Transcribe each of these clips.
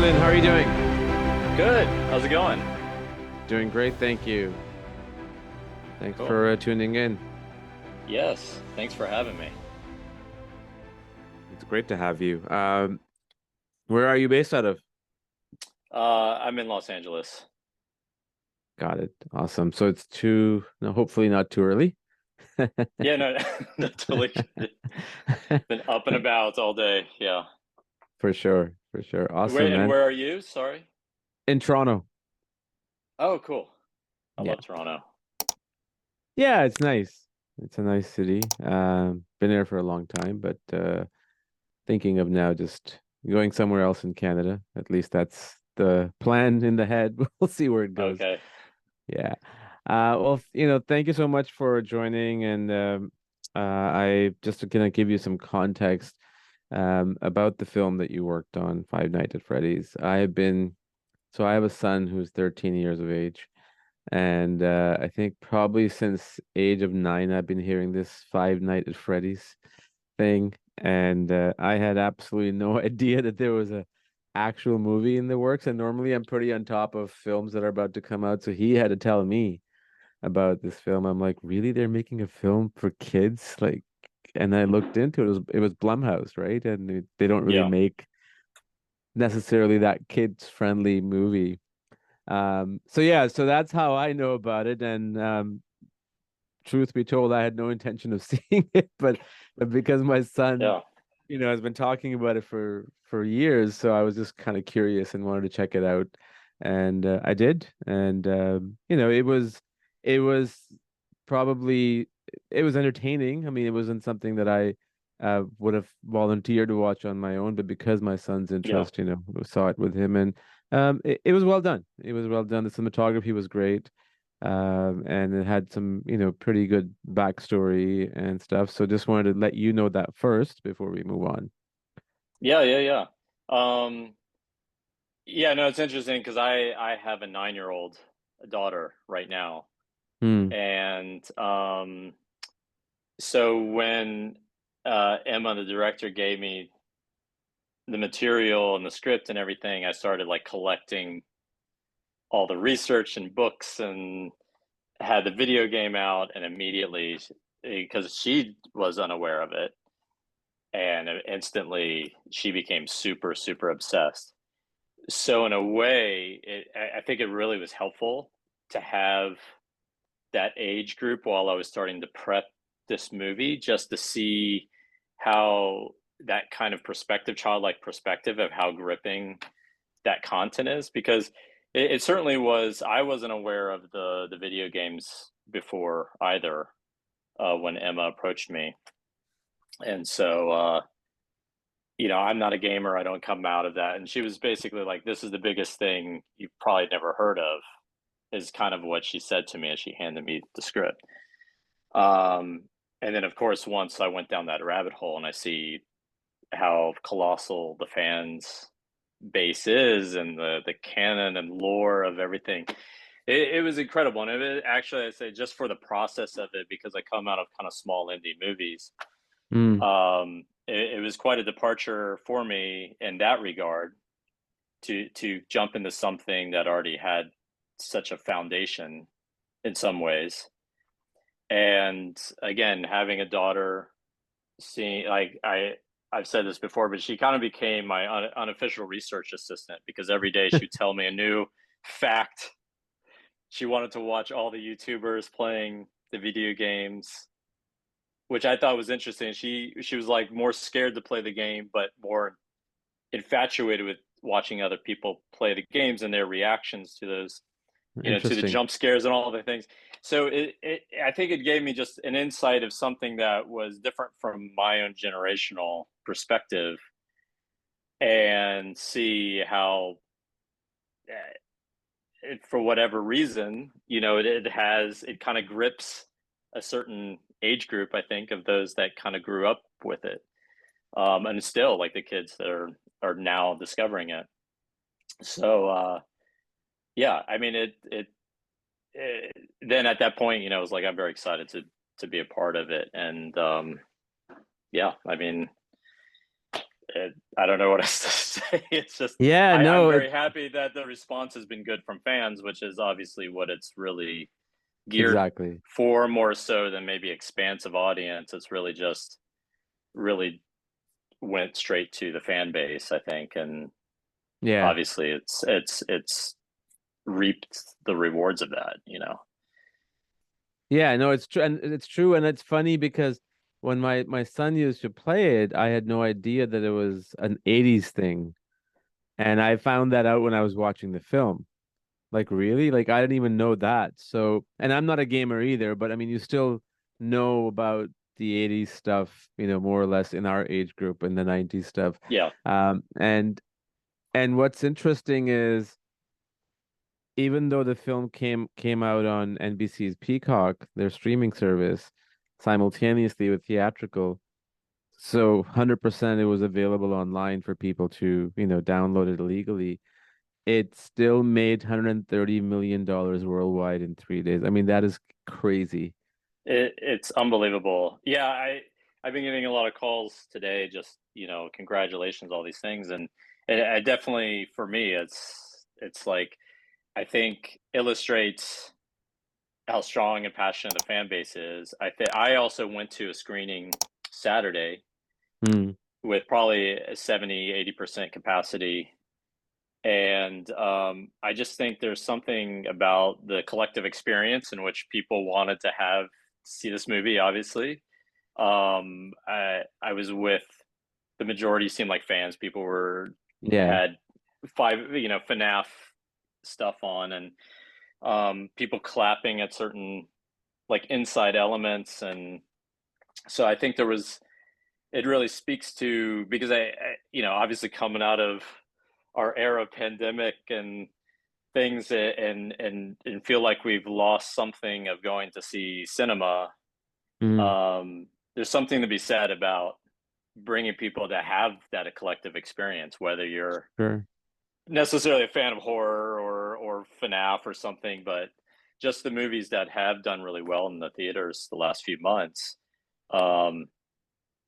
Lyn. How are you doing? Good. How's it going? Doing great, thank you. Thanks Cool. for tuning in. Yes. Thanks for having me. It's great to have you. Where are you based out of? I'm in Los Angeles. Got it. Awesome. So it's too, no, hopefully not too early. Yeah, no, no, totally. Been up and about all day. Yeah. For sure, for sure. Wait, Awesome, and man. where are you? Sorry. In Toronto. Oh, cool. I Yeah. love Toronto. Yeah, it's nice. It's a nice city. Been there for a long time, but thinking of now just going somewhere else in Canada. At least that's the plan in the head. We'll see where it goes. Okay. Yeah. Well, thank you so much for joining. And I just gonna give you some context about the film that you worked on, Five Nights at Freddy's. So I have a son who's 13 years of age. And I think probably since age of 9, I've been hearing this Five Nights at Freddy's thing. And I had absolutely no idea that there was a actual movie in the works. And normally I'm pretty on top of films that are about to come out. So he had to tell me about this film. I'm like, really? They're making a film for kids? Like, and I looked into it. It was Blumhouse, right? And they don't really Yeah. make necessarily that kids friendly movie. So yeah, so that's how I know about it. And truth be told, I had no intention of seeing it, but because my son, Yeah. has been talking about it for years, so I was just kind of curious and wanted to check it out, and I did. And it was probably it was entertaining. I mean, it wasn't something that I would have volunteered to watch on my own, but because my son's Yeah. interest, saw it with him, and it was well done. It was well done. The cinematography was great. And it had some, pretty good backstory and stuff. So just wanted to let you know that first before we move on. Yeah. Yeah. Yeah. Yeah. No, it's interesting because I have a 9-year-old daughter right now, Hmm. and so when Emma, the director, gave me the material and the script and everything, I started like collecting all the research and books and had the video game out and immediately because she was unaware of it and instantly she became super super obsessed. So in a way, I think it really was helpful to have that age group while I was starting to prep this movie just to see how that kind of perspective, childlike perspective of how gripping that content is because it certainly was. I wasn't aware of the video games before either when Emma approached me, and so I'm not a gamer. I don't come out of that, and she was basically like, "This is the biggest thing you've probably never heard of," is kind of what she said to me as she handed me the script. And then, of course, once I went down that rabbit hole and I see how colossal the fans base is and the canon and lore of everything. It was incredible. And it actually, I say, just for the process of it, because I come out of kind of small indie movies, Hmm. it was quite a departure for me in that regard to jump into something that already had such a foundation in some ways. And again, having a daughter, seeing like I've said this before, but she kind of became my unofficial research assistant because every day she'd tell me a new fact. She wanted to watch all the YouTubers playing the video games, which I thought was interesting. She was like more scared to play the game, but more infatuated with watching other people play the games and their reactions to those, to the Interesting. jump scares and all the things. So I think it gave me just an insight of something that was different from my own generational perspective and see how for whatever reason, it kind of grips a certain age group, I think, of those that kind of grew up with it. And still like the kids that are now discovering it. So yeah, I mean it then at that point, it was like I'm very excited to be a part of it. And yeah, I mean I don't know what else to say. It's just Yeah, I'm no, very happy that the response has been good from fans, which is obviously what it's really geared exactly. for, more so than maybe expansive audience. It's really just really went straight to the fan base, I think, and Yeah. obviously it's reaped the rewards of that. You know. Yeah, no, it's true, and it's true, and it's funny because when my son used to play it, I had no idea that it was an 80s thing. And I found that out when I was watching the film. Like really? Like I didn't even know that. So, and I'm not a gamer either, but I mean you still know about the 80s stuff, more or less in our age group and the 90s stuff. Yeah. Um and and what's interesting is even though the film came out on NBC's Peacock, their streaming service, simultaneously with theatrical, so 100% it was available online for people to, download it illegally. It still made $130 million worldwide in 3 days. I mean, that is crazy. It's unbelievable. Yeah, I've been getting a lot of calls today. Just congratulations, all these things, and it definitely for me, it's like I think illustrates how strong and passionate the fan base is. I also went to a screening Saturday Mm, with probably a 70-80% capacity. And I just think there's something about the collective experience in which people wanted to see this movie, obviously. I was with the majority seemed like fans. People yeah, had FNAF stuff on, and people clapping at certain like inside elements, and so I think it really speaks to, because obviously coming out of our era of pandemic and things, and feel like we've lost something of going to see cinema. mm, There's something to be said about bringing people to have that a collective experience, whether you're sure. necessarily a fan of horror or FNAF or something, but just the movies that have done really well in the theaters the last few months. Um,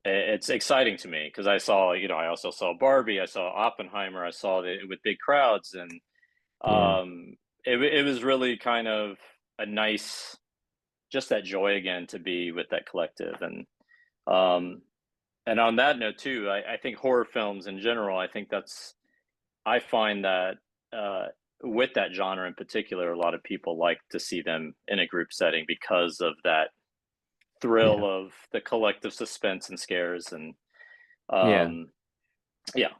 it's exciting to me because I also saw Barbie, I saw Oppenheimer, I saw it with big crowds, and Yeah, um, it was really kind of a nice, just that joy again to be with that collective. Um, and on that note too, I think horror films in general, I find that uh, with that genre in particular, a lot of people like to see them in a group setting because of that thrill yeah, of the collective suspense and scares. And yeah. um, yeah,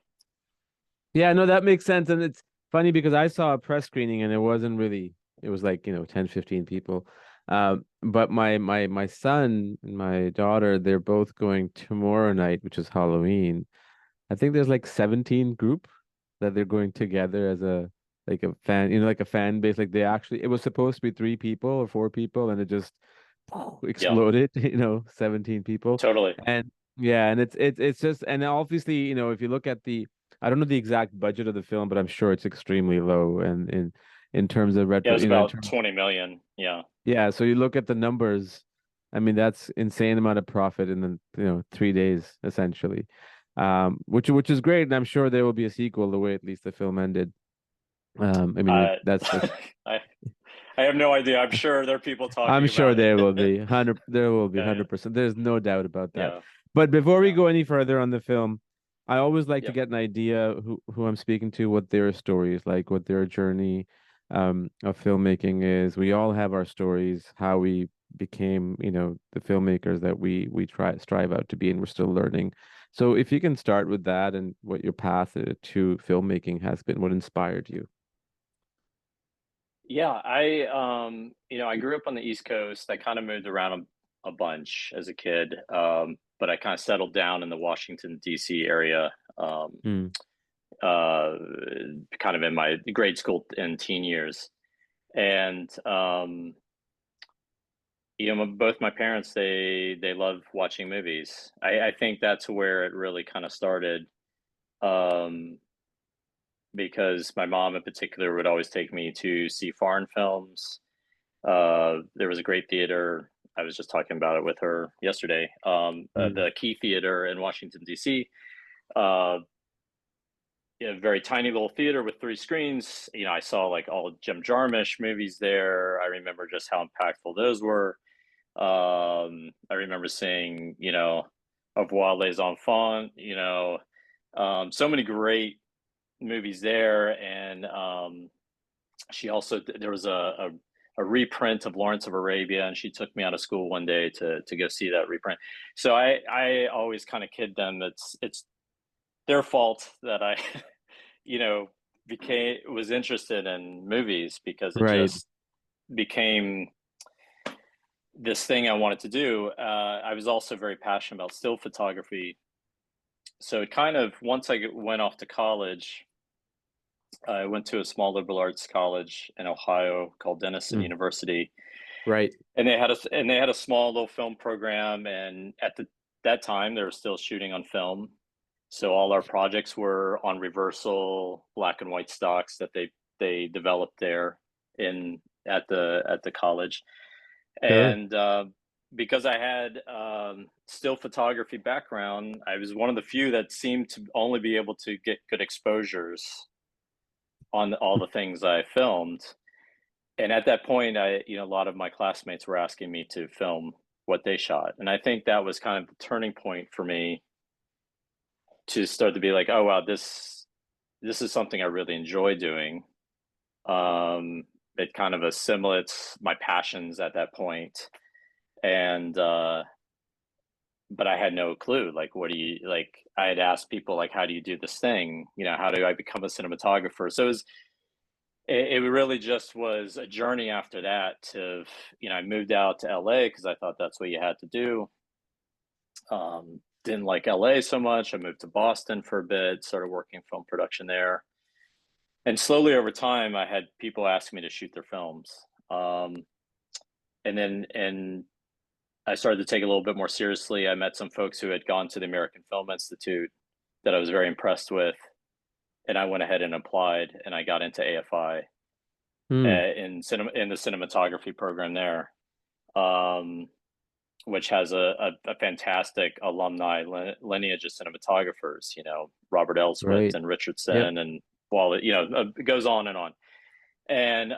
Yeah, no, that makes sense. And it's funny because I saw a press screening and it wasn't really, it was like, 10, 15 people. But my son and my daughter, they're both going tomorrow night, which is Halloween. I think there's like 17 group that they're going together as a like a fan, like a fan base. Like they actually, it was supposed to be 3 people or 4 people, and it just yeah, exploded. 17 people, totally. and yeah, and it's just, and obviously, if you look at I don't know the exact budget of the film, but I'm sure it's extremely low, and in terms of Yeah, it retro, was in about terms, 20 million. Yeah. yeah. So you look at the numbers. I mean, that's insane amount of profit in the 3 days essentially, which is great, and I'm sure there will be a sequel the way at least the film ended. I mean, I that's just I I have no idea. I'm sure there are people I'm talking sure about there will it. be there will be Yeah, yeah, 100%. There's no doubt about that. yeah, But before we yeah, go any further on the film, I always like to yeah. get an idea who I'm speaking to, what their story is like, what their journey of filmmaking is. We all have our stories, how we became, the filmmakers that we try strive out to be, and we're still learning. So if you can start with that and what your path to filmmaking has been, what inspired you. Yeah, I grew up on the East Coast. I kind of moved around a bunch as a kid, but I kind of settled down in the Washington D.C. area, um, Mm, uh, kind of in my grade school and teen years. And both my parents, they love watching movies. I think that's where it really kind of started. Um, because my mom in particular would always take me to see foreign films. There was a great theater. I was just talking about it with her yesterday. mm, The Key Theater in Washington D.C. uh, a very tiny little theater with 3 screens. I saw like all Jim Jarmusch movies there. I remember just how impactful those were. I remember seeing, Au revoir les enfants, so many great movies there. And she also, there was a reprint of Lawrence of Arabia, and she took me out of school one day to go see that reprint. So I always kind of kid them. It's their fault that I, you know, was interested in movies, because it Right. just became this thing I wanted to do. I was also very passionate about still photography. So it kind of, once I went off to college, I went to a small liberal arts college in Ohio called Denison Mm. University, Right. and they had a small little film program. And at that time, they were still shooting on film, so all our projects were on reversal black and white stocks that they developed there in at the college. Sure. And because I had still photography background, I was one of the few that seemed to only be able to get good exposures on all the things I filmed. And at that point, a lot of my classmates were asking me to film what they shot, and I think that was kind of the turning point for me to start to be like, oh wow, this is something I really enjoy doing. Um, it kind of assimilates my passions at that point. And but I had no clue. Like, what do you like? I had asked people like, how do you do this thing? How do I become a cinematographer? So it really just was a journey after that. I moved out to LA because I thought that's what you had to do. Didn't like LA so much. I moved to Boston for a bit, started working film production there. And slowly over time, I had people ask me to shoot their films. Um, and I started to take it a little bit more seriously. I met some folks who had gone to the American Film Institute that I was very impressed with, and I went ahead and applied, and I got into AFI Mm. in the cinematography program there, um, which has a fantastic alumni lineage of cinematographers. Robert Elswit Right. and Yep. Richardson, and well, it goes on and on. And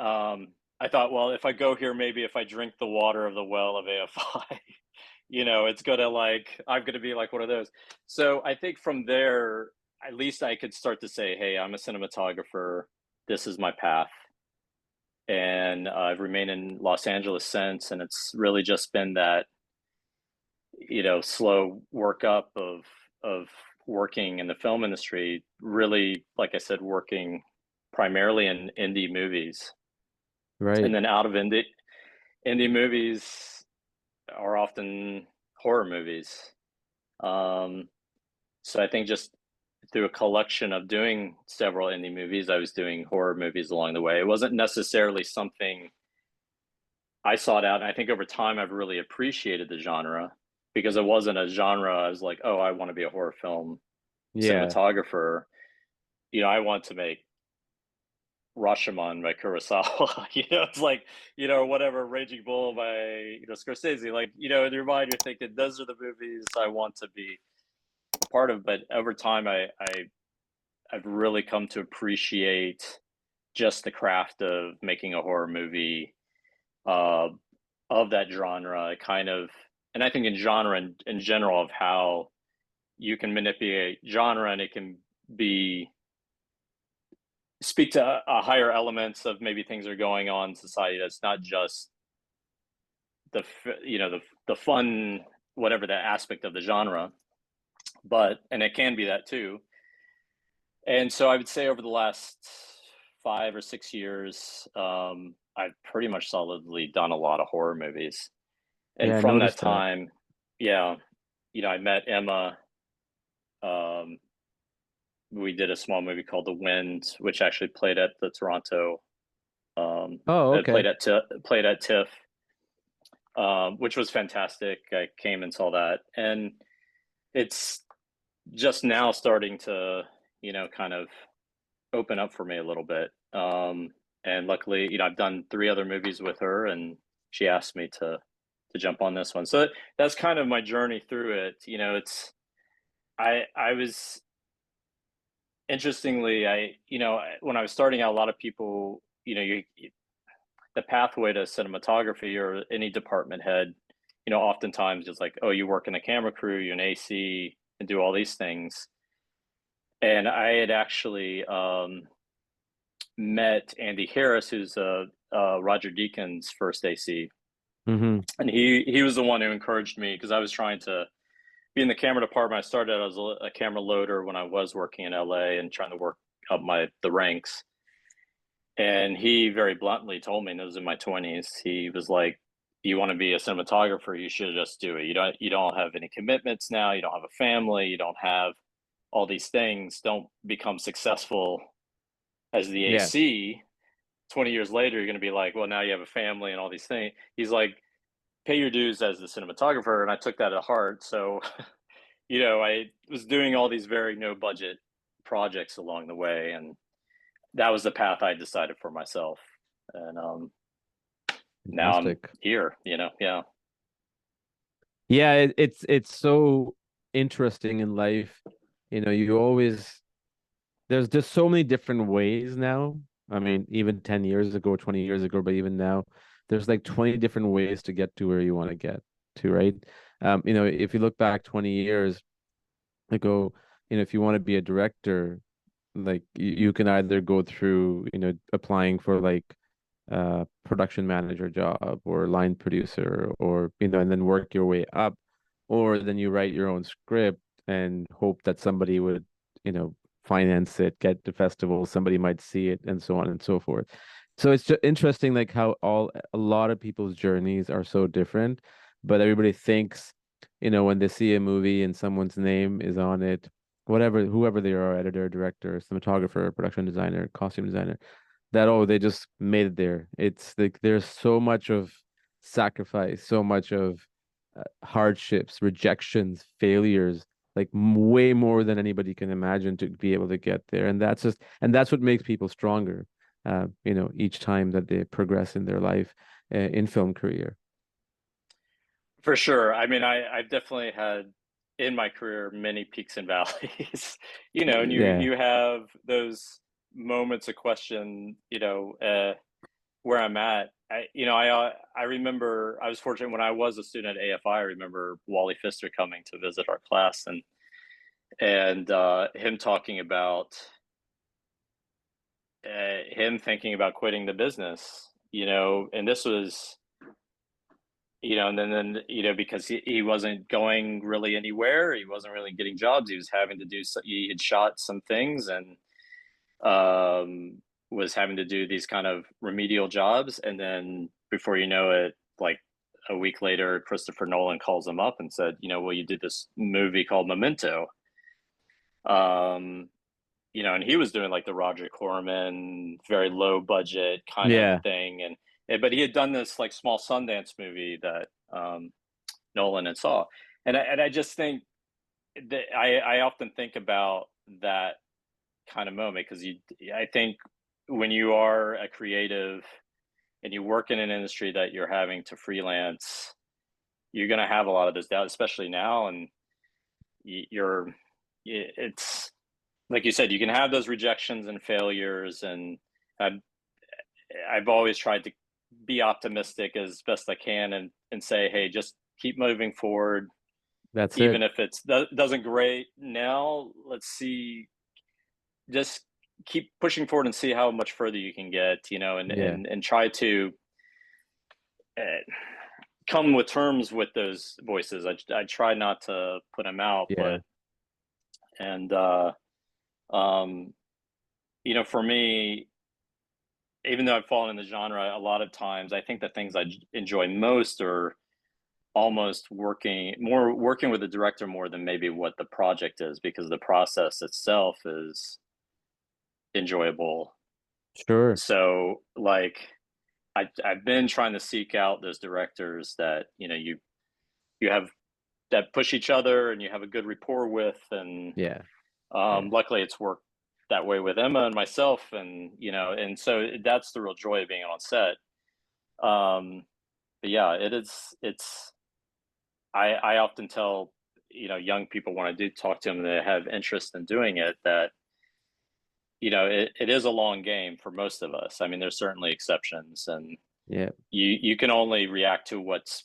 I thought, well, if I go here, maybe if I drink the water of the well of AFI, it's gonna like I'm gonna be like one of those. So I think from there, at least I could start to say, hey, I'm a cinematographer. This is my path. And I've remained in Los Angeles since, and it's really just been that, slow work up of working in the film industry. Really, like I said, working primarily in indie movies, and Right. then out of indie movies are often horror movies. Um, so I think just through a collection of doing several indie movies, I was doing horror movies along the way. It wasn't necessarily something I sought out. And I think over time, I've really appreciated the genre, because it wasn't a genre I was like, oh, I want to be a horror film Yeah. cinematographer. I want to make Rashomon by Kurosawa. It's like, whatever, Raging Bull by, Scorsese. Like, in your mind, you're thinking, those are the movies I want to be a part of. But over time, I've really come to appreciate just the craft of making a horror movie, uh, of that genre, kind of. And I think in genre in general, of how you can manipulate genre, and it can be speak to higher elements of maybe things are going on in society, that's not just the fun, whatever that aspect of the genre, and it can be that too. And so I would say over the last 5 or 6 years, I've pretty much solidly done a lot of horror movies. And Yeah, I from that noticed that. time, yeah, I met Emma. Um, we did a small movie called The Wind, which actually played at the Toronto. Oh, It okay. played at TIFF, which was fantastic. I came and saw that, and it's just now starting to, kind of open up for me a little bit. And luckily, I've done 3 other movies with her, and she asked me to jump on this one. So that's kind of my journey through it. It's I was. interestingly, when I was starting out, a lot of people, the pathway to cinematography or any department head, oftentimes it's like, oh, you work in a camera crew, you're an AC, and do all these things. And I had actually met Andy Harris, who's Roger Deakins' first AC, Hmm. and he was the one who encouraged me because I was trying to be in the camera department. I started out as a camera loader when I was working in LA and trying to work up the ranks. And he very bluntly told me, and it was in my 20s, he was like, you want to be a cinematographer, you should just do it. You don't have any commitments now, you don't have a family, you don't have all these things. Don't become successful as the Yes, AC. 20 years later, you're going to be like, well, now you have a family and all these things. He's like, pay your dues as the cinematographer. And I took that to heart. So, I was doing all these very no budget projects along the way. And that was the path I decided for myself. And now I'm fantastic. here, yeah. Yeah, it's so interesting in life. You always there's just so many different ways now. I mean, even 10 years ago, 20 years ago, but even now, there's like 20 different ways to get to where you want to get to, right? If you look back 20 years ago, if you want to be a director, like you can either go through, applying for like production manager job or line producer or and then work your way up, or then you write your own script and hope that somebody would finance it, get to festivals, somebody might see it, and so on and so forth. So it's just interesting like how a lot of people's journeys are so different, but everybody thinks when they see a movie and someone's name is on it, whatever, whoever they are, editor, director, cinematographer, production designer, costume designer, that they just made it there. It's like there's so much of sacrifice, so much of hardships, rejections, failures, like way more than anybody can imagine to be able to get there. And that's what makes people stronger. Each time that they progress in their life in film career. For sure. I mean, I've definitely had in my career many peaks and valleys, and Yeah, you have those moments of question, where I'm at. I remember I was fortunate when I was a student at AFI. I remember Wally Pfister coming to visit our class and him talking about him thinking about quitting the business, and this was and then because he wasn't going really anywhere, he wasn't really getting jobs, he was having to do he had shot some things and was having to do these kind of remedial jobs, and then before you know it, like a week later, Christopher Nolan calls him up and said, well, you did this movie called Memento. um and he was doing like the Roger Corman, very low budget kind of yeah, thing, but he had done this like small Sundance movie that Nolan and saw, and I just think that I often think about that kind of moment because I think when you are a creative and you work in an industry that you're having to freelance, you're going to have a lot of this doubt, especially now, and you're it's like you said, you can have those rejections and failures, and I've, I've always tried to be optimistic as best I can and say, hey, just keep moving forward. that's Even it. if it doesn't great now, let's see, just keep pushing forward and see how much further you can get, and Yeah, try to uh, come with terms with those voices. I try not to put them out, yeah, but and um, for me, even though I've fallen in the genre, a lot of times I think the things I enjoy most are almost working with the director more than maybe what the project is, because the process itself is enjoyable. sure. So like I've been trying to seek out those directors that you have that push each other and you have a good rapport with, and Yeah, yeah, luckily it's worked that way with Emma and myself, and and so that's the real joy of being on set. um but yeah, it's I often tell young people when I do talk to them that have interest in doing it, that it is a long game for most of us. I mean, there's certainly exceptions, and Yeah, you can only react to what's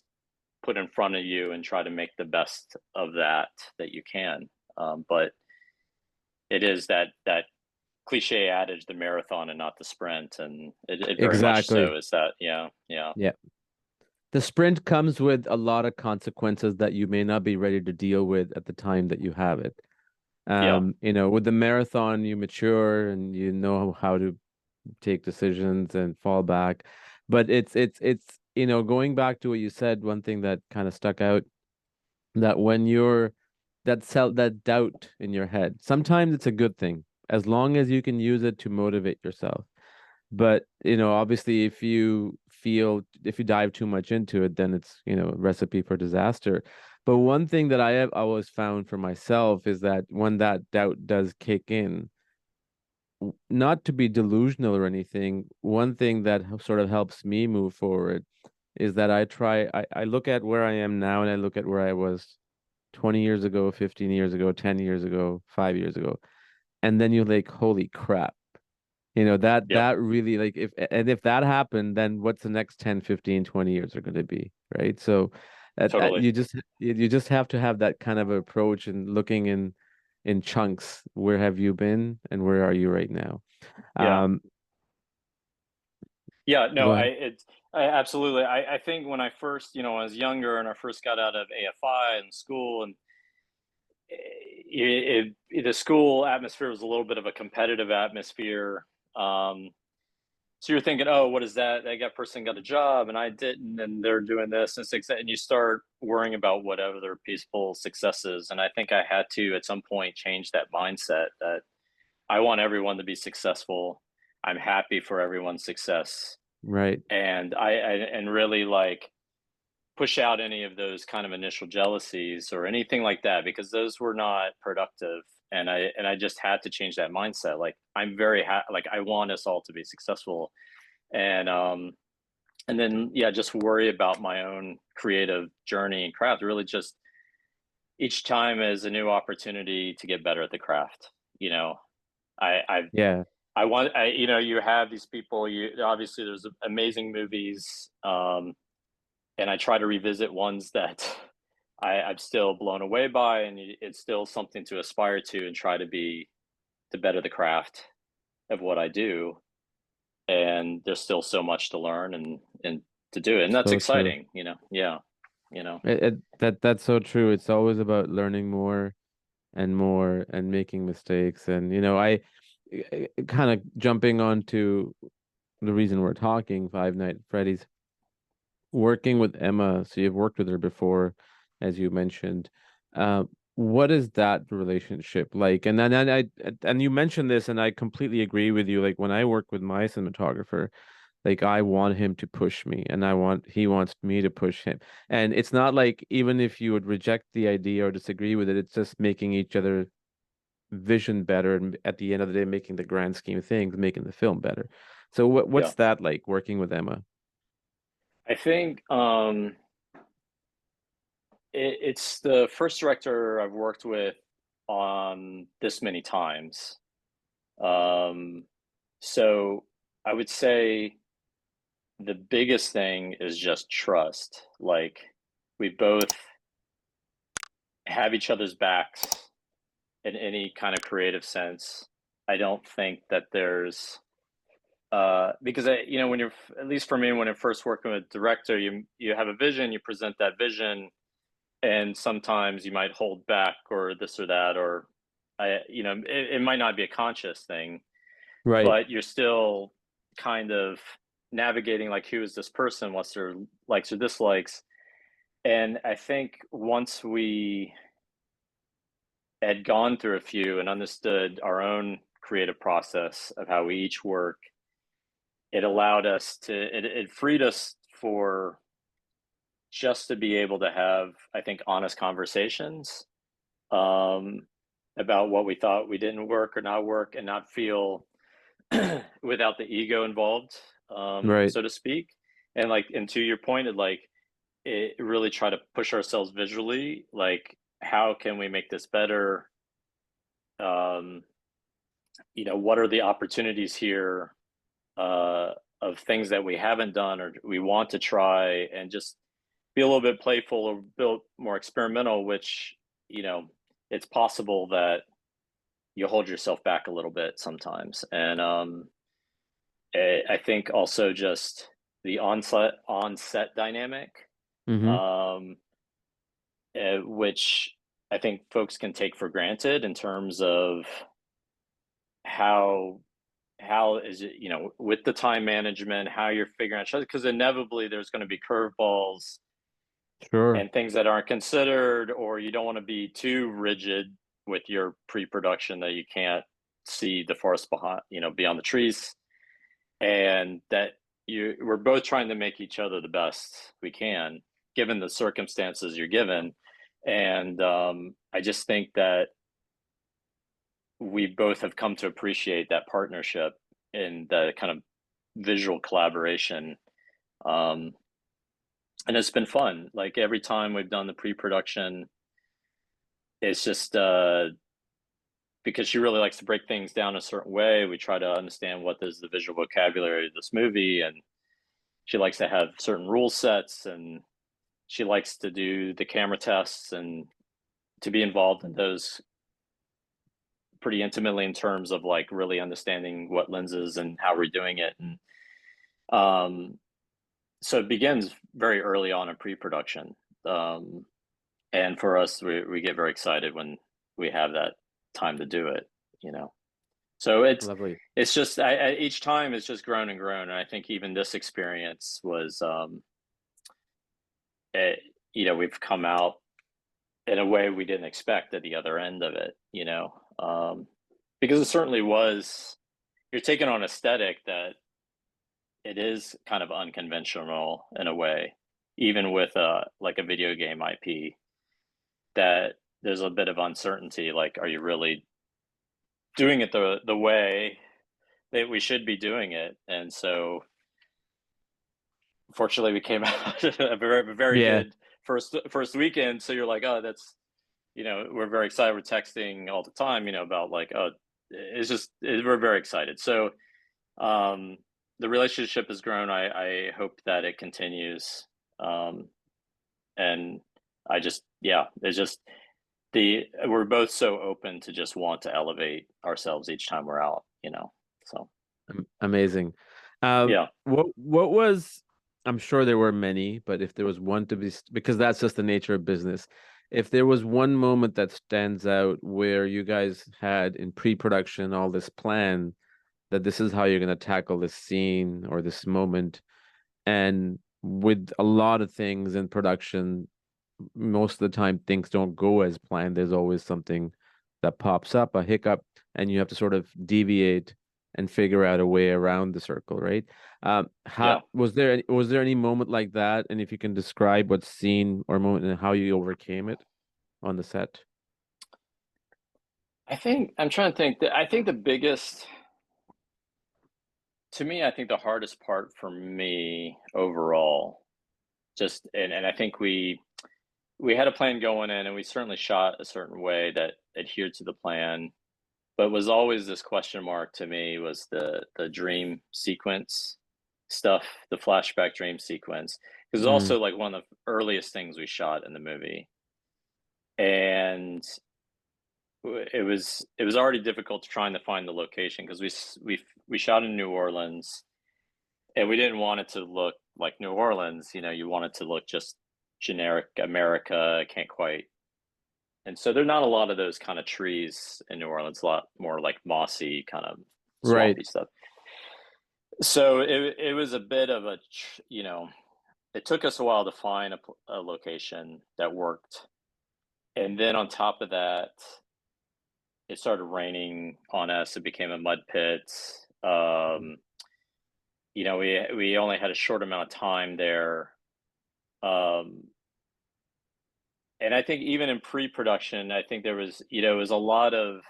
put in front of you and try to make the best of that you can. But it is that cliche adage, the marathon and not the sprint, and it very much exactly. so is that. Yeah, yeah, Yeah. The sprint comes with a lot of consequences that you may not be ready to deal with at the time that you have it. yeah, With the marathon, you mature and you know how to take decisions and fall back. But it's going back to what you said, one thing that kind of stuck out, that when you're that doubt in your head, sometimes it's a good thing as long as you can use it to motivate yourself. But, obviously if you dive too much into it, then it's, a recipe for disaster. But one thing that I have always found for myself is that when that doubt does kick in, not to be delusional or anything, one thing that sort of helps me move forward is that I look at where I am now and I look at where I was 20 years ago, 15 years ago, 10 years ago, 5 years ago. And then you're like, holy crap. That yep, that really, like, if that happened, then what's the next 10, 15, 20 years are going to be, right? So that totally. you just have to have that kind of approach and looking in chunks. Where have you been and where are you right now? Yeah, Um, yeah. No, go ahead. I absolutely. I think when I first, I was younger and I first got out of AFI and school, and the school atmosphere was a little bit of a competitive atmosphere. Um, so you're thinking, oh, what is that? That person got a job and I didn't, and they're doing this and success, and you start worrying about what other people's successes. And I think I had to at some point change that mindset that I want everyone to be successful. I'm happy for everyone's success, Right. and and really like push out any of those kind of initial jealousies or anything like that, because those were not productive. And I just had to change that mindset. Like I'm like I want us all to be successful, and then yeah, just worry about my own creative journey and craft. Really, just each time is a new opportunity to get better at the craft. You know, I I Yeah. I want you have these people. You obviously there's amazing movies, and I try to revisit ones that I'm still blown away by, and it's still something to aspire to, and try to better the craft of what I do. And there's still so much to learn and to do it, and that's So true. exciting. Yeah, you know, That's so true. It's always about learning more and making mistakes. And I kind of jumping onto the reason we're talking, Five Nights at Freddy's, working with Emma. So you've worked with her before, as you mentioned. Uh, what is that relationship like? And you mentioned this, and I completely agree with you. Like when I work with my cinematographer, like I want him to push me, and he wants me to push him. And it's not like even if you would reject the idea or disagree with it, it's just making each other vision better, and at the end of the day making the grand scheme of things, making the film better. So yeah. what's that like working with Emma? I think it's the first director I've worked with on this many times. Um, so I would say the biggest thing is just trust. Like we both have each other's backs in any kind of creative sense. I don't think that there's because when you're, at least for me, when I'm first working with a director, you have a vision, you present that vision, and sometimes you might hold back or this or that, or it might not be a conscious thing, Right. but you're still kind of navigating like, who is this person, what's their likes or dislikes. And I think once we had gone through a few and understood our own creative process of how we each work, it allowed us to it freed us for just to be able to have, I think, honest conversations, um, about what we thought we didn't work or not work, and not feel without the ego involved, Right. so to speak. And like, and to your point, it really try to push ourselves visually, like how can we make this better, um, what are the opportunities here, uh, of things that we haven't done or we want to try, and just be a little bit playful or build more experimental, which, it's possible that you hold yourself back a little bit sometimes. And I think also just the onset dynamic, Mm-hmm. um, which I think folks can take for granted in terms of how how is it, with the time management, how you're figuring out, because inevitably there's going to be curveballs Sure. and things that aren't considered, or you don't want to be too rigid with your pre-production that you can't see the forest behind, beyond the trees, and that we're both trying to make each other the best we can given the circumstances you're given. And I just think that we both have come to appreciate that partnership and the kind of visual collaboration. um, and it's been fun. Like every time we've done the pre-production, it's just because she really likes to break things down a certain way. We try to understand what is the visual vocabulary of this movie, and she likes to have certain rule sets, and she likes to do the camera tests and to be involved in those pretty intimately in terms of like really understanding what lenses and how we're doing it. And um, so it begins very early on in pre-production. Um, and for us, we get very excited when we have that time to do it, you know. So Lovely. it's just each time it's just grown and grown, and I think even this experience was, it, we've come out in a way we didn't expect at the other end of it, because it certainly was. You're taking on aesthetic that it is kind of unconventional in a way, even with like a video game IP, that there's a bit of uncertainty. Like, are you really doing it the way that we should be doing it? And so, fortunately, we came out a very Yeah. good first weekend. So you're like, oh, that's, we're very excited. We're texting all the time, about like, oh, we're very excited. So um, the relationship has grown. I hope that it continues. Um, and yeah, it's just we're both so open to just want to elevate ourselves each time we're out, so Amazing. yeah. What was, I'm sure there were many, but if there was one to be, because that's just the nature of business. If there was one moment that stands out where you guys had in pre-production all this plan that this is how you're going to tackle this scene or this moment, and with a lot of things in production, most of the time things don't go as planned. There's always something that pops up, a hiccup, and you have to sort of deviate and figure out a way around the circle, right? How Yeah, was there any moment like that? And if you can describe what scene or moment and how you overcame it on the set. I think I'm trying to think that I think the biggest to me, I think the hardest part for me overall, just and I think we had a plan going in, and we certainly shot a certain way that adhered to the plan, but was always this question mark to me was the dream sequence stuff, the flashback dream sequence, because it's Mm, also like one of the earliest things we shot in the movie. And it was already difficult trying to find the location because we shot in New Orleans, and we didn't want it to look like New Orleans. You want it to look just generic America. Can't quite. And so there are not a lot of those kind of trees in New Orleans. A lot more like mossy, kind of right. swampy stuff. So it was a bit of it took us a while to find a location that worked. And then on top of that, it started raining on us. It became a mud pit. We only had a short amount of time there. Um, and I think even in pre-production, I think there was, it was a lot of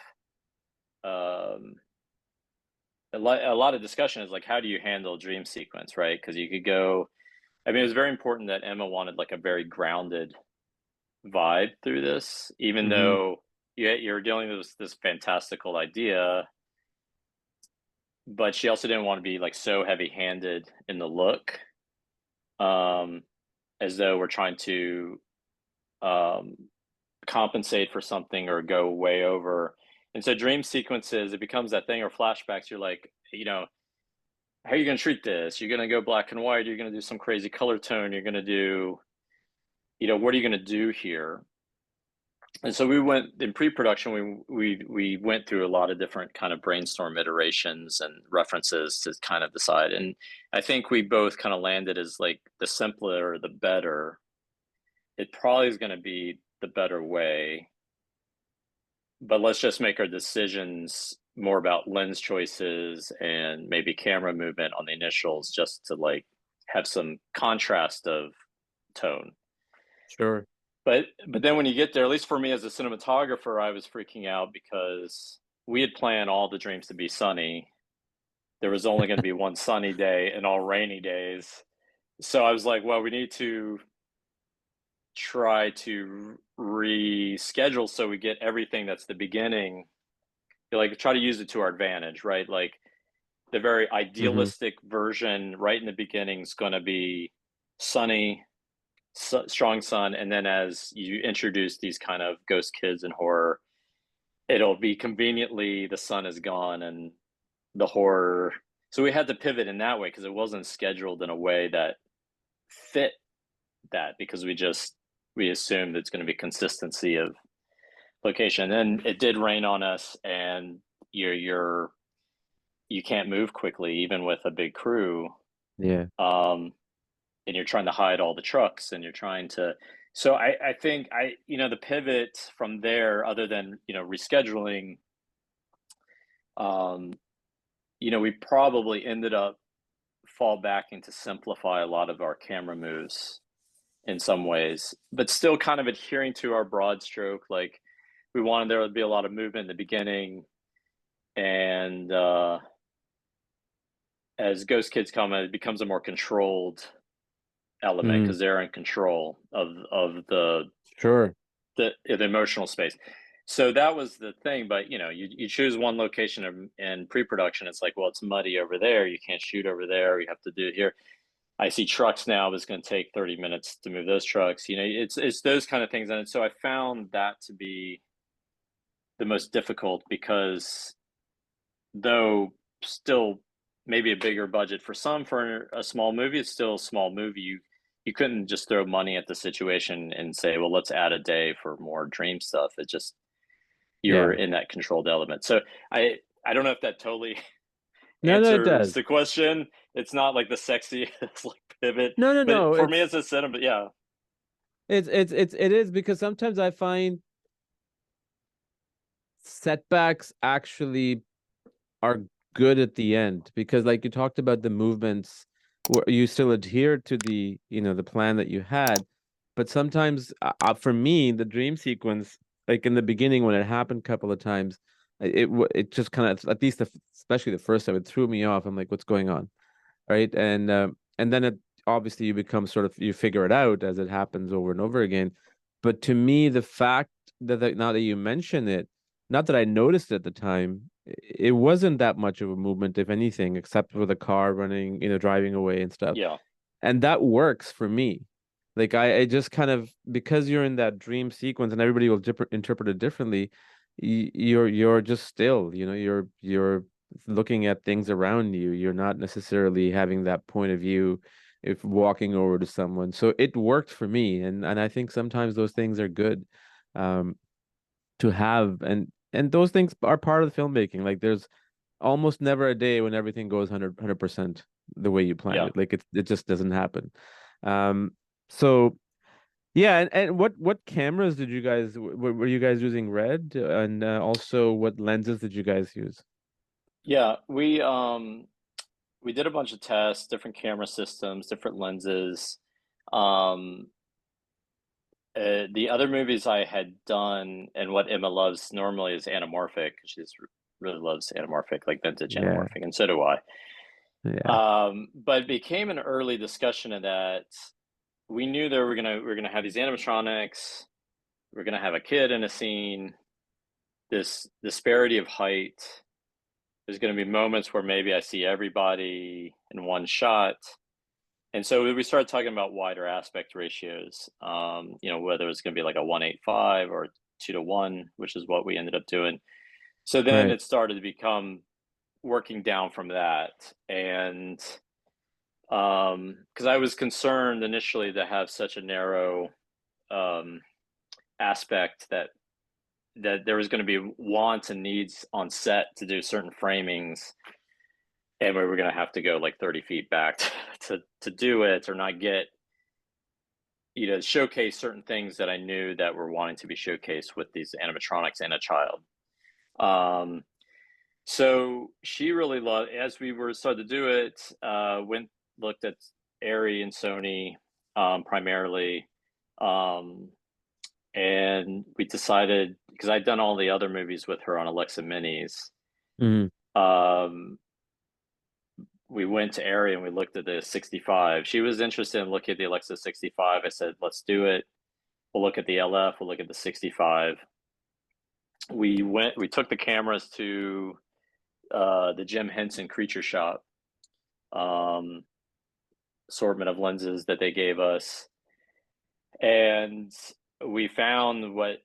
um, a lot of discussion is like, how do you handle a dream sequence, right? Because you could go. I mean, it was very important that Emma wanted like a very grounded vibe through this, even Mm-hmm. though you're dealing with this fantastical idea. but she also didn't want to be like so heavy-handed in the look, um, as though we're trying to um, compensate for something or go way over. And so dream sequences, it becomes that thing, or flashbacks. You're like, how are you going to treat this? You're going to go black and white. You're going to do some crazy color tone. You're going to do, what are you going to do here? And so we went in pre-production. We went through a lot of different kind of brainstorm iterations and references to kind of decide. And I think we both kind of landed as like the simpler, the better. It probably is going to be the better way, but let's just make our decisions more about lens choices and maybe camera movement on the initials, just to like have some contrast of tone. Sure. But then when you get there, at least for me as a cinematographer, I was freaking out because we had planned all the dreams to be sunny. There was only going to be one sunny day and all rainy days. So I was like, well, we need to try to reschedule so we get everything that's the beginning, like try to use it to our advantage, right? Like the very Hmm. idealistic version right in the beginning is going to be sunny, strong sun, and then as you introduce these kind of ghost kids and horror, it'll be conveniently the sun is gone and the horror. So we had to pivot in that way because it wasn't scheduled in a way that fit that, because we assumed it's going to be consistency of location. And then it did rain on us, and you're you can't move quickly even with a big crew. Yeah. um and you're trying to hide all the trucks, and you're trying to, so I think the pivot from there, other than rescheduling, um we probably ended up fall back into simplify a lot of our camera moves in some ways, but still kind of adhering to our broad stroke. Like we wanted there to be a lot of movement in the beginning, and as ghost kids come, it becomes a more controlled element Mm, because they're in control of sure. the emotional space. So that was the thing. But you choose one location in pre-production. It's like, well, it's muddy over there. You can't shoot over there. You have to do it here. I see trucks now, but it's going to take 30 minutes to move those trucks. It's those kind of things. And so I found that to be the most difficult because, though still maybe a bigger budget for some for a small movie, it's still a small movie. You couldn't just throw money at the situation and say, well, let's add a day for more dream stuff. It just, you're Yeah. in that controlled element. So I don't know if that totally No, no, it answers does. the question. It's not like the sexiest like pivot, No, no, but no. for me as a cinema, yeah, It is because sometimes I find setbacks actually are good at the end because like you talked about the movements where you still adhere to the plan that you had, but sometimes for me the dream sequence, like in the beginning when it happened a couple of times, it just kind of, at least especially the first time, it threw me off. I'm like, what's going on? Right? And then it obviously you become sort of, you figure it out as it happens over and over again. But to me, the fact that now that you mention it, not that I noticed at the time, it wasn't that much of a movement, if anything, except for the car running, driving away and stuff. yeah, And that works for me. Like I just kind of, because you're in that dream sequence and everybody will interpret it differently, you're just still, you're looking at things around you. You're not necessarily having that point of view if walking over to someone. So it worked for me, and I think sometimes those things are good um to have, and those things are part of the filmmaking. Like there's almost never a day when everything goes 100% the way you planned yeah. it. Like it just doesn't happen. Um so yeah, and what cameras did you guys were you guys using Red, and also what lenses did you guys use? Yeah, we did a bunch of tests, different camera systems, different lenses. Um, the other movies I had done, and what Emma loves normally, is anamorphic. Really loves anamorphic, like vintage Yeah. anamorphic, and so do I. Yeah. But it became an early discussion of that. We knew that we were gonna have these animatronics. We're gonna have a kid in a scene. This disparity of height. there's going to be moments where maybe I see everybody in one shot. And so we started talking about wider aspect ratios, whether it's going to be like a 1:8:5 or 2:1, which is what we ended up doing. So then Right. it started to become working down from that. And because I was concerned initially to have such a narrow um, aspect that there was going to be wants and needs on set to do certain framings, and we were going to have to go like 30 feet back to do it, or not get showcase certain things that I knew that were wanting to be showcased with these animatronics and a child. So she really loved, as we were started to do it, went looked at Arri and Sony primarily, um, and we decided, because I'd done all the other movies with her on Alexa Minis. Hmm. Um, we went to Arri and we looked at the 65. She was interested in looking at the Alexa 65. I said, let's do it. We'll look at the LF. We'll look at the 65. We took the cameras to the Jim Henson Creature Shop, um, assortment of lenses that they gave us. And we found what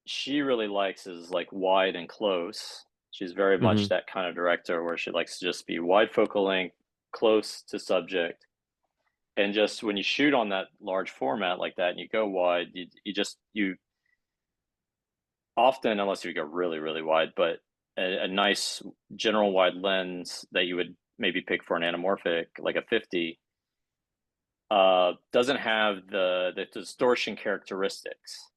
she really likes is like wide and close. She's very much Hmm. that kind of director where she likes to just be wide focal length, close to subject. And just when you shoot on that large format like that and you go wide, you often, unless you go really, really wide, but a nice general wide lens that you would maybe pick for an anamorphic, like a 50, doesn't have the distortion characteristics.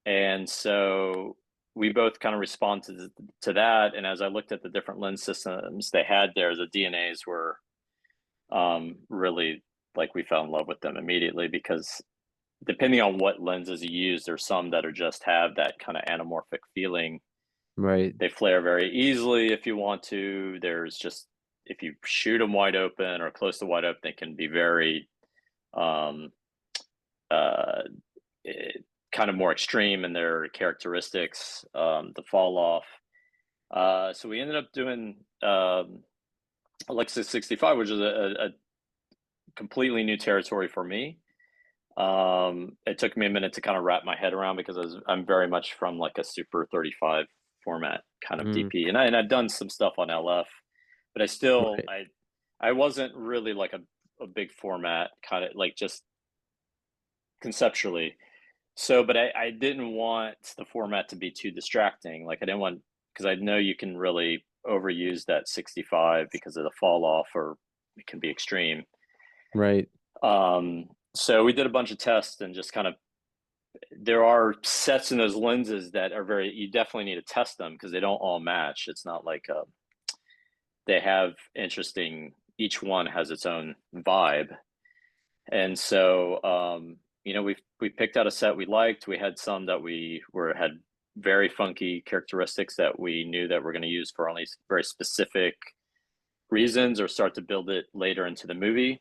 And so we both kind of responded to that. And as I looked at the different lens systems they had there, the DNAs were really, like, we fell in love with them immediately, because depending on what lenses you use, there's some that are just have that kind of anamorphic feeling. Right. They flare very easily if you want to. There's just, if you shoot them wide open or close to wide open, they can be very um, uh, kind of more extreme in their characteristics, the fall off. So we ended up doing Alexa 65, which is a completely new territory for me. It took me a minute to kind of wrap my head around, because I'm very much from like a super 35 format kind of Mm. DP, and I've done some stuff on LF, but I still Right. I wasn't really like a big format kind of, like, just conceptually. So, but I didn't want the format to be too distracting. Like, I didn't want, because I know you can really overuse that 65 because of the fall off, or it can be extreme. Right. So we did a bunch of tests and just kind of, there are sets in those lenses that are very, you definitely need to test them because they don't all match. It's not like they have interesting, each one has its own vibe. And so, we picked out a set we liked. We had some that had very funky characteristics that we knew that we're going to use for only very specific reasons, or start to build it later into the movie.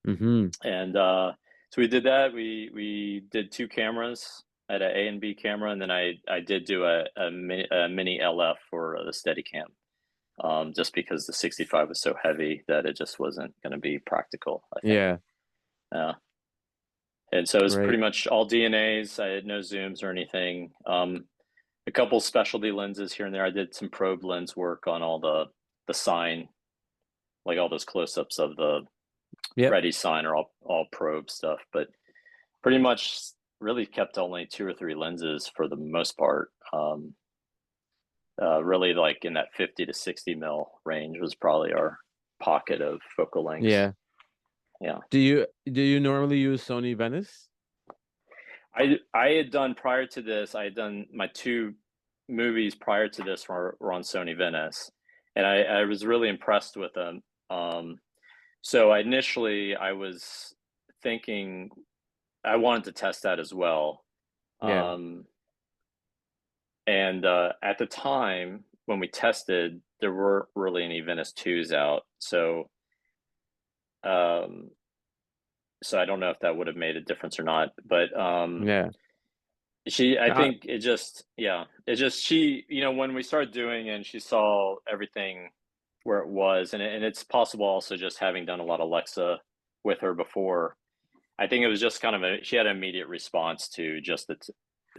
Hmm. And so we did that. We did two cameras. I had an A and B camera, and then I did do a mini LF for the Steadicam, just because the 65 was so heavy that it just wasn't going to be practical, I think. Yeah. And so it was Right. pretty much all DNAs. I had no zooms or anything. A couple specialty lenses here and there. I did some probe lens work on all the sign, like all those close-ups of the Yep. Freddy sign are all probe stuff, but pretty much really kept only two or three lenses for the most part. Really, like in that 50 to 60 mil range was probably our pocket of focal lengths. Yeah. Yeah. Do you normally use Sony Venice? I had done, prior to this, I had done my two movies prior to this were on Sony Venice, and I was really impressed with them. So initially I was thinking I wanted to test that as well. Yeah. Um, and at the time when we tested, there weren't really any Venice 2s out. Um, so I don't know if that would have made a difference or not, but Yeah. I Uh, think it just, yeah, it just, she, when we started doing it and she saw everything where it was, and it's possible also just having done a lot of Alexa with her before. I think it was just kind of she had an immediate response to just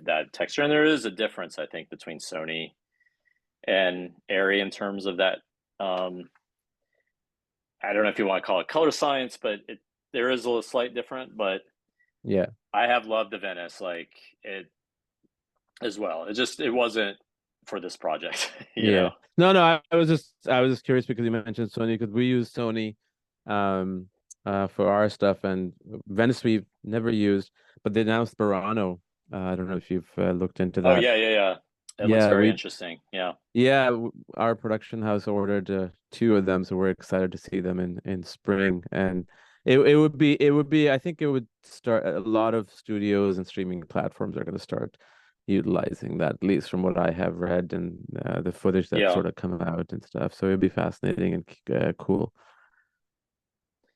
that texture. And there is a difference, I think, between Sony and Arri in terms of that. Um, I don't know if you want to call it color science, but there is a little slight different. But yeah, I have loved the Venice, like it as well. It wasn't for this project, you yeah. know. No, no, I was just curious because you mentioned Sony because we use Sony um for our stuff, and Venice we've never used, but they announced Burano. I don't know if you've looked into Oh that. yeah, yeah, yeah. It looks Yeah, very we interesting. Yeah, yeah, our production house ordered two of them, so we're excited to see them in spring. And it would be I think it would start a lot of studios and streaming platforms are going to start utilizing that, at least from what I have read and the footage that yeah, sort of come out and stuff. So it'd be fascinating and cool.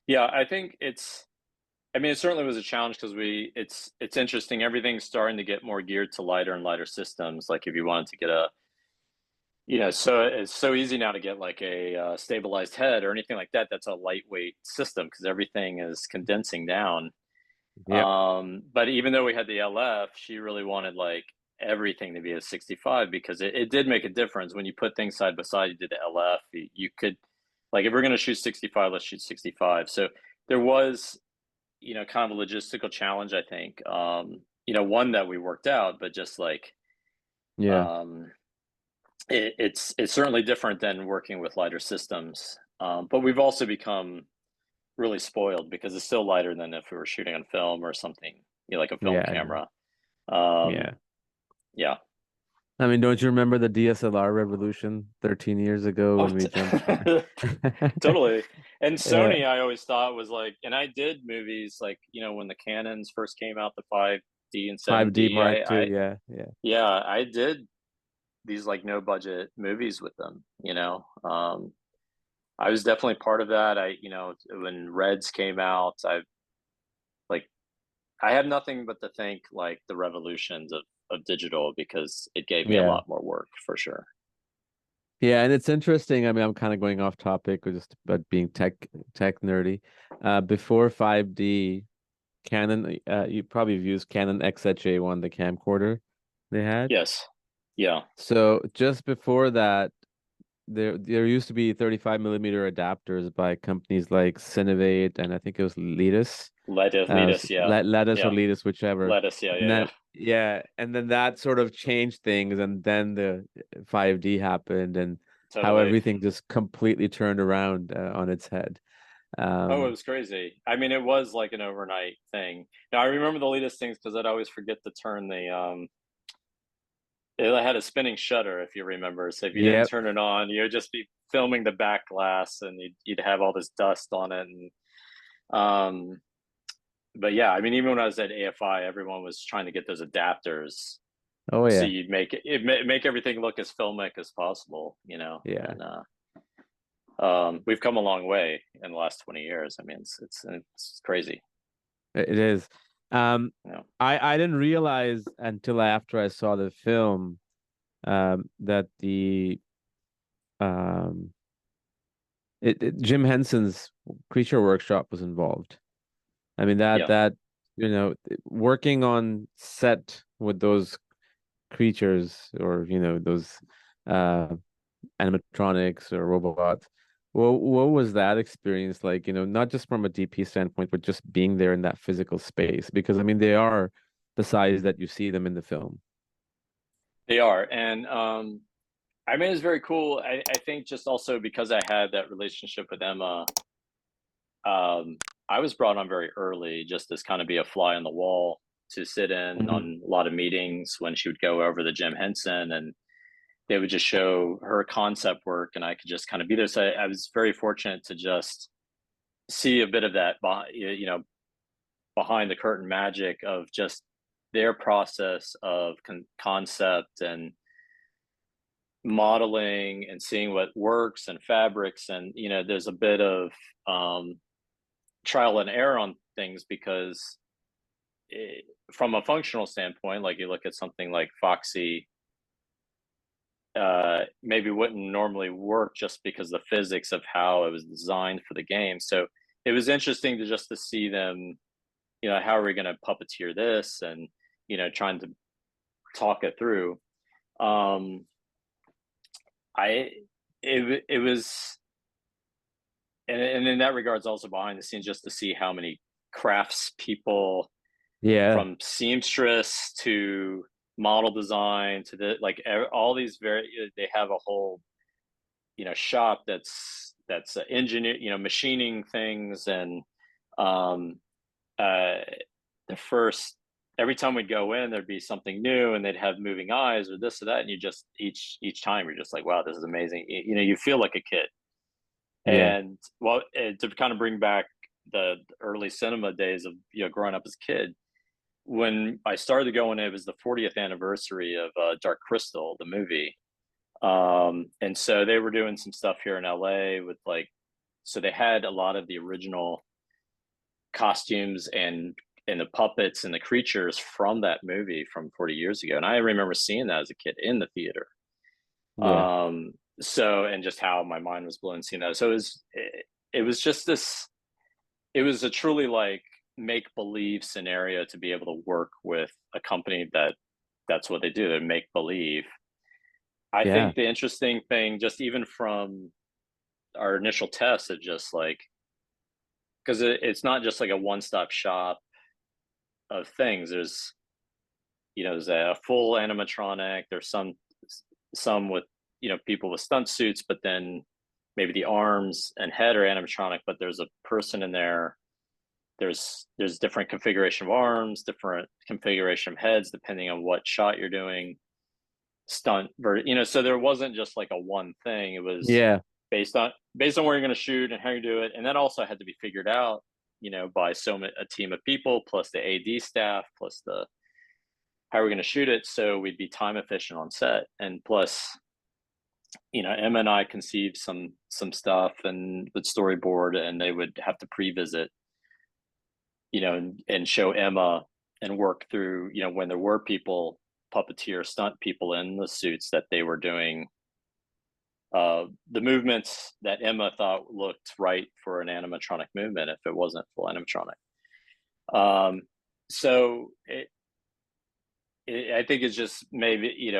yeah. I think it's. I mean, it certainly was a challenge because it's interesting. Everything's starting to get more geared to lighter and lighter systems. Like if you wanted to get so it's so easy now to get like a stabilized head or anything like that. That's a lightweight system because everything is condensing down. Yep. But even though we had the LF, she really wanted like everything to be a 65 because it did make a difference when you put things side by side. You did the LF, you could, like, if we're going to shoot 65, let's shoot 65. So there was, kind of a logistical challenge, I think. One that we worked out, but just like, Yeah. um, it's certainly different than working with lighter systems. But we've also become really spoiled because it's still lighter than if we were shooting on film or something, like a film Yeah. camera. Um, Yeah. yeah. I mean, don't you remember the DSLR revolution 13 years ago Oh, when we jumped from totally. And yeah, Sony, I always thought was like, and I did movies like, when the Canons first came out, the 5D and 5D 7D. Mark II, yeah, yeah. Yeah, I did these like no budget movies with them. I was definitely part of that. When Reds came out, like I have nothing but to thank like the revolutions of digital because it gave me a Yeah. lot more work for sure. Yeah, and it's interesting. I mean, I'm kind of going off topic with just about being tech nerdy. Before 5D, Canon, you probably have used Canon XHA1, the camcorder they had. Yes. Yeah. So just before that, there used to be 35 millimeter adapters by companies like Cinevat and I think it was Letus, Lettuce. Yeah. Lettuce or Yeah. Letus, whichever. Lettuce. Yeah. And Yeah. Yeah. then yeah, and then that sort of changed things, and then the 5D happened, and how Totally. everything just completely turned around on its head. Oh, it Um, was crazy. I mean, it was like an overnight thing. Now I remember the latest things because I'd always forget to turn it had a spinning shutter, if you remember. So if you didn't yep. turn it on, you'd just be filming the back glass and you'd have all this dust on it. And um but yeah, I mean, even when I was at AFI, everyone was trying to get those adapters Oh so yeah, you'd make everything look as filmic as possible, yeah. and we've come a long way in the last 20 years. I mean, it's crazy. It is. Um, you know I didn't realize until after I saw the film that the um Jim Henson's Creature Workshop was involved. I mean yeah, working on set with those creatures or those uh animatronics or robots. Well, what was that experience like? Not just from a DP standpoint, but just being there in that physical space. Because I mean, they are the size that you see them in the film. they are. And I mean, it's very cool. I think just also because I had that relationship with Emma, I was brought on very early just as kind of be a fly on the wall to sit in Mhm. on a lot of meetings when she would go over the Jim Henson, and they would just show her concept work and I could just kind of be there. So I was very fortunate to just see a bit of that, behind the curtain magic of just their process of concept and modeling and seeing what works and fabrics. And there's a bit of um, trial and error on things because from a functional standpoint, like you look at something like Foxy, maybe wouldn't normally work just because the physics of how it was designed for the game. So it was interesting to just to see them, how are we going to puppeteer this, and trying to talk it through. Um, I it was, and in that regards, also behind the scenes, just to see how many crafts people, Yeah. from seamstress to model design to the like all these they have a whole shop that's engineer machining things. And um uh the first every time we'd go in, there'd be something new, and they'd have moving eyes or this or that, and you just each time you're just like, wow, this is amazing. You feel like a kid. Yeah. And well, to kind of bring back the early cinema days of growing up as a kid, when I started going, it was the 40th anniversary of Dark Crystal, the movie. And so they were doing some stuff here in LA with like, so they had a lot of the original costumes and the puppets and the creatures from that movie from 40 years ago. And I remember seeing that as a kid in the theater. Yeah. Um, so, and just how my mind was blown seeing that. So it was just this, it was a truly like make believe scenario to be able to work with a company that's what they do. They make believe. I Yeah. think the interesting thing, just even from our initial tests, of just like, because it's not just like a one-stop shop of things. There's a full animatronic. There's some with people with stunt suits, but then maybe the arms and head are animatronic, but there's a person in there. There's different configuration of arms, different configuration of heads depending on what shot you're doing. So there wasn't just like a one thing. It was Yeah. based on where you're going to shoot and how you do it, and that also had to be figured out, by a team of people plus the AD staff plus the how are we going to shoot it so we'd be time efficient on set. And plus, Emma and I conceived some stuff and would storyboard, and they would have to pre-visit, and show Emma and work through, when there were people, puppeteer stunt people in the suits, that they were doing the movements that Emma thought looked right for an animatronic movement if it wasn't full animatronic. So I think it's just maybe,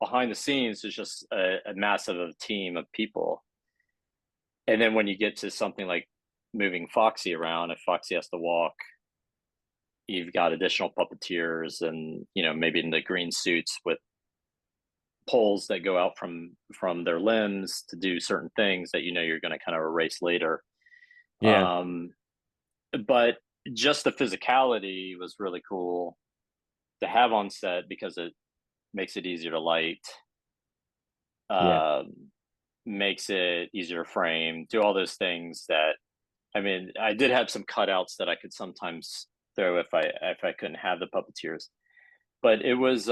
behind the scenes is just a massive team of people. And then when you get to something like moving Foxy around, if Foxy has to walk, you've got additional puppeteers and, maybe in the green suits with poles that go out from their limbs to do certain things that you're going to kind of erase later. Yeah. Um, but just the physicality was really cool to have on set because it makes it easier to light, Yeah. um, makes it easier to frame, do all those things that, I mean, I did have some cutouts that I could sometimes throw if I couldn't have the puppeteers. But it was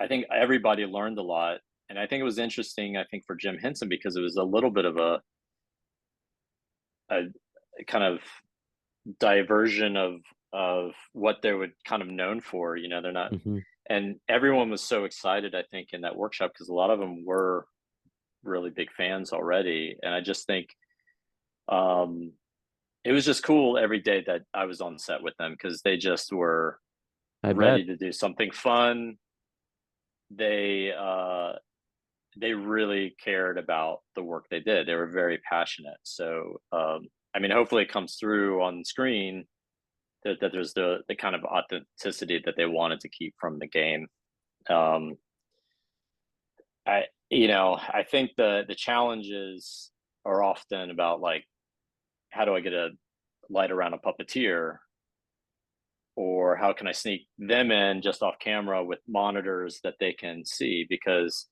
I think everybody learned a lot. And I think it was interesting, I think, for Jim Henson, because it was a little bit of a kind of diversion of what they would kind of known for. They're not, Hmm. and everyone was so excited, I think, in that workshop because a lot of them were really big fans already. And I just think um it was just cool every day that I was on set with them because they just were I bet. ready to do something fun. They really cared about the work they did. They were very passionate. So I mean, hopefully it comes through on screen that there's the kind of authenticity that they wanted to keep from the game. Um, I think the challenges are often about like, how do I get a light around a puppeteer, or how can I sneak them in just off camera with monitors that they can see, because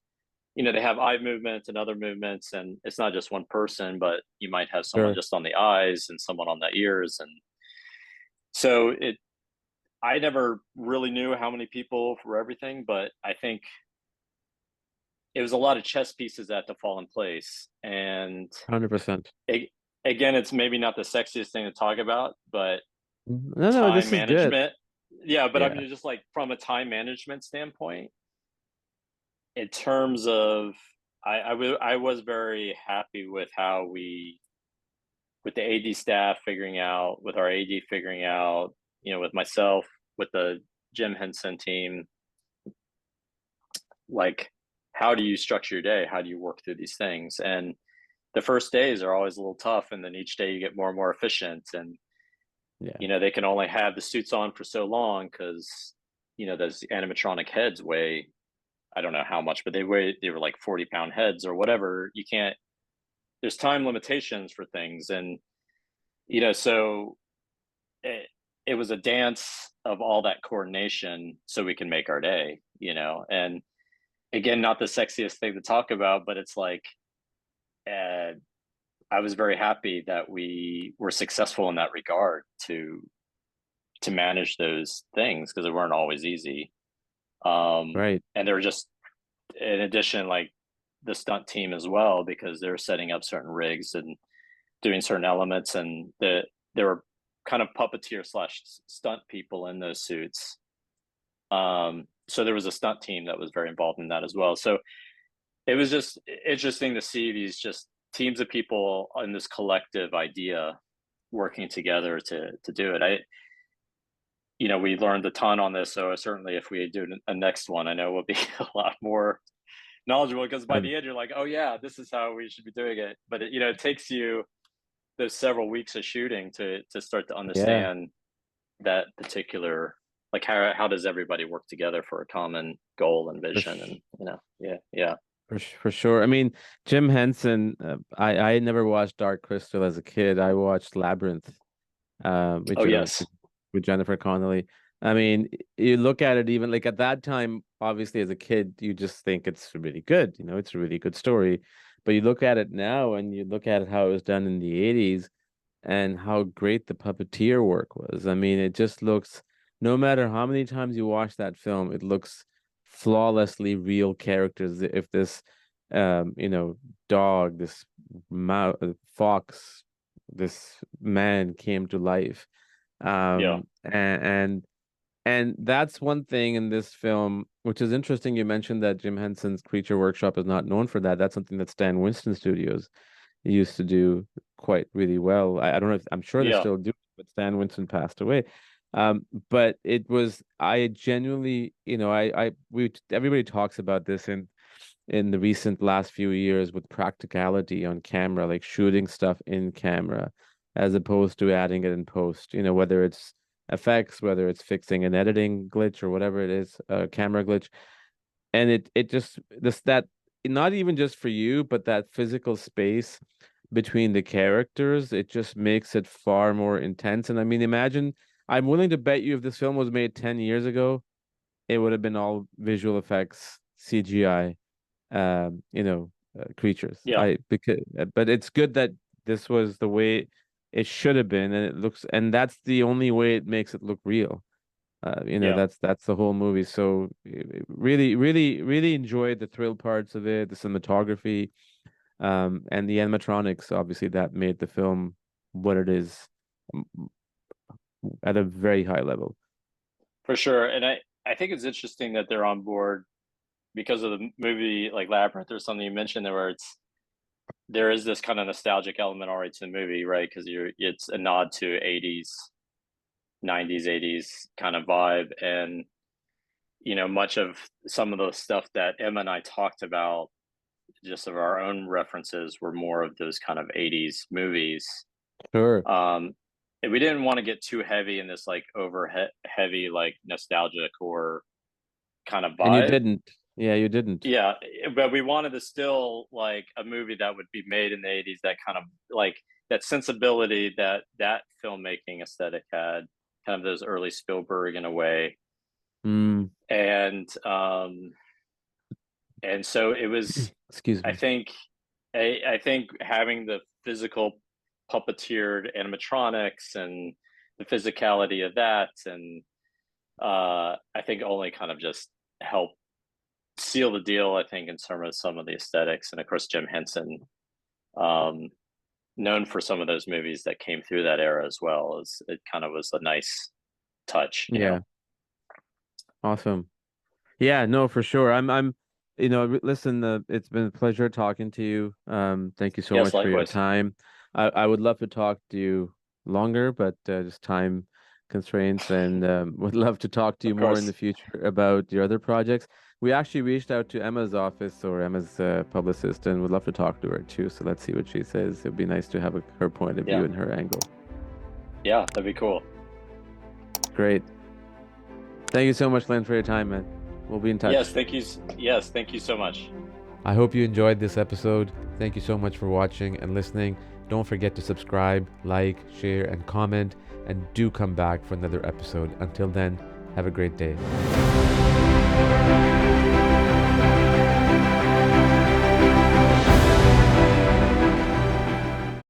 they have eye movements and other movements, and it's not just one person, but you might have someone Sure. just on the eyes and someone on the ears. And so I never really knew how many people for everything, but I think it was a lot of chess pieces that had to fall in place. And 100%. it, again, it's maybe not the sexiest thing to talk about, but No, no, time this is good. management. Yeah, but I Yeah. mean, just like from a time management standpoint, in terms of, I was very happy with how we, with the AD staff figuring out, with our AD figuring out, with myself, with the Jim Henson team, like, how do you structure your day? How do you work through these things? And the first days are always a little tough, and then each day you get more and more efficient. And Yeah. they can only have the suits on for so long because those animatronic heads weigh, I don't know how much, but they were like 40-pound heads or whatever. You can't. There's time limitations for things, and so it was a dance of all that coordination so we can make our day. And again, not the sexiest thing to talk about, but it's like, uh, I was very happy that we were successful in that regard to manage those things because they weren't always easy. Right. And they were just, in addition, like the stunt team as well, because they're setting up certain rigs and doing certain elements, and there were kind of puppeteer slash stunt people in those suits. So there was a stunt team that was very involved in that as well. So it was just interesting to see these just teams of people in this collective idea working together to do it. We learned a ton on this, so certainly if we do a next one, I know we'll be a lot more knowledgeable, because by Uh, the end you're like, oh yeah, this is how we should be doing it. But it takes you those several weeks of shooting to start to yeah. understand that particular, like, how does everybody work together for a common goal and For, vision. And sh yeah, yeah. for sure. I mean, Jim Henson, I never watched Dark Crystal as a kid. I watched Labyrinth, Oh which yes. with Jennifer Connelly. I mean, you look at it, even like at that time, obviously as a kid, you just think it's really good. It's a really good story. But you look at it now and you look at it how it was done in the 80s and how great the puppeteer work was. I mean, it just looks, no matter how many times you watch that film, it looks flawlessly real characters. If this, dog, this fox, this man came to life, Yeah, and that's one thing in this film, which is interesting. You mentioned that Jim Henson's Creature Workshop is not known for that. That's something that Stan Winston Studios used to do quite really well. I don't know if I'm sure they yeah, still do, but Stan Winston passed away. But it was I genuinely, we everybody talks about this in the recent last few years with practicality on camera, like shooting stuff in camera as opposed to adding it in post, whether it's effects, whether it's fixing an editing glitch or whatever it is, a camera glitch. And it just this that not even just for you, but that physical space between the characters, it just makes it far more intense. And I mean, imagine, I'm willing to bet you if this film was made 10 years ago, it would have been all visual effects, CGI, creatures. yeah, But it's good that this was the way it should have been, and it looks, and that's the only way it makes it look real. yeah. That's the whole movie. So really, really, really enjoyed the thrill parts of it, the cinematography, and the animatronics. Obviously, that made the film what it is, at a very high level. For sure. And I think it's interesting that they're on board because of the movie, like Labyrinth or something you mentioned there, where there is this kind of nostalgic element already to the movie, right? Because it's a nod to 80s, 90s, 80s kind of vibe. And much of some of the stuff that Emma and I talked about, just of our own references, were more of those kind of 80s movies. Sure. um and we didn't want to get too heavy in this like heavy like nostalgic or kind of And you vibe. didn't. Yeah, you didn't. Yeah, but we wanted to still like a movie that would be made in the 80s, that kind of like that sensibility that filmmaking aesthetic had, kind of those early Spielberg in a way. Mm. And and so it was, Excuse I me. think, I think having the physical puppeteered animatronics and the physicality of that, and I think only kind of just help seal the deal. I think in terms of some of the aesthetics, and of course Jim Henson, um, known for some of those movies that came through that era as well. As it kind of was a nice touch, you know. Yeah, awesome. Yeah, no, for sure. Listen, it's been a pleasure talking to you. Thank you so Yes, much for your likewise. time. I would love to talk to you longer, but just time constraints, and would love to talk to you Of more in the course. future about your other projects. We actually reached out to Emma's office or Emma's publicist, and would love to talk to her too. So let's see what she says. It'd be nice to have her point of view Yeah. and her angle. Yeah, that'd be cool. Great. Thank you so much, Lynn, for your time, man. We'll be in Yes, touch. thank you. Yes, thank you so much. I hope you enjoyed this episode. Thank you so much for watching and listening. Don't forget to subscribe, like, share, and comment. And do come back for another episode. Until then, have a great day.